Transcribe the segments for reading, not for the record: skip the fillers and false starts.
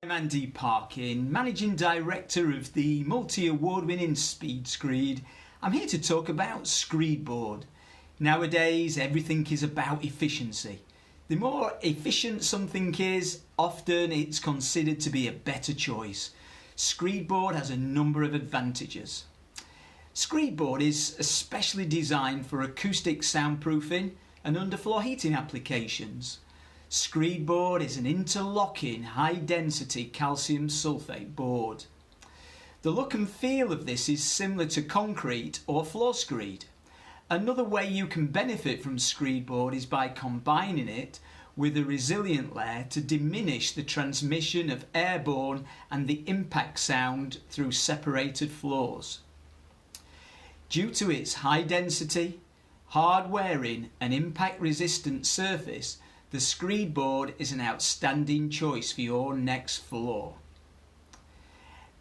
I'm Andy Parkin, Managing Director of the Multi-Award Winning Speed Screed. I'm here to talk about screedboard. Nowadays everything is about efficiency. The more efficient something is, often it's considered to be a better choice. Screedboard has a number of advantages. Screedboard is especially designed for acoustic soundproofing and underfloor heating applications. Screedboard is an interlocking high-density calcium sulphate board. The look and feel of this is similar to concrete or floor screed. Another way you can benefit from screedboard is by combining it with a resilient layer to diminish the transmission of airborne and the impact sound through separated floors. Due to its high density, hard wearing and impact resistant surface, the screedboard is an outstanding choice for your next floor.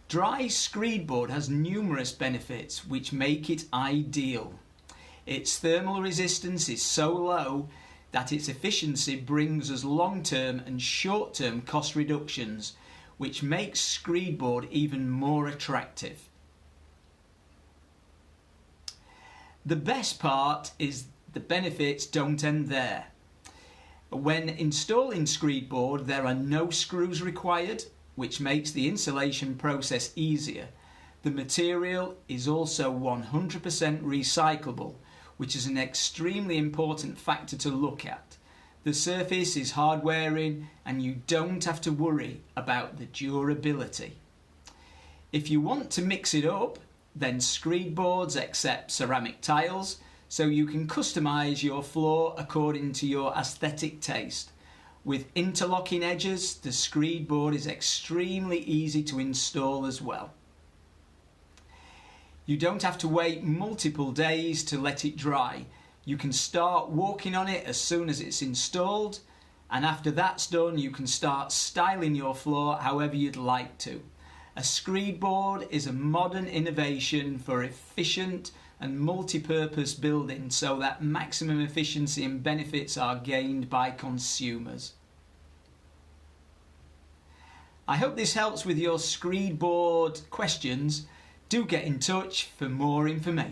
Dry screedboard has numerous benefits which make it ideal. Its thermal resistance is so low that its efficiency brings us long-term and short-term cost reductions, which makes screedboard even more attractive. The best part is the benefits don't end there. When installing screedboard, there are no screws required, which makes the installation process easier. The material is also 100% recyclable, which is an extremely important factor to look at. The surface is hard wearing and you don't have to worry about the durability. If you want to mix it up, then screedboards accept ceramic tiles, so you can customize your floor according to your aesthetic taste. With interlocking edges, the screedboard is extremely easy to install as well. You don't have to wait multiple days to let it dry. You can start working on it as soon as it's installed, and after that's done you can start styling your floor however you'd like to. A screedboard is a modern innovation for efficient and multi-purpose building so that maximum efficiency and benefits are gained by consumers. I hope this helps with your screedboard questions. Do get in touch for more information.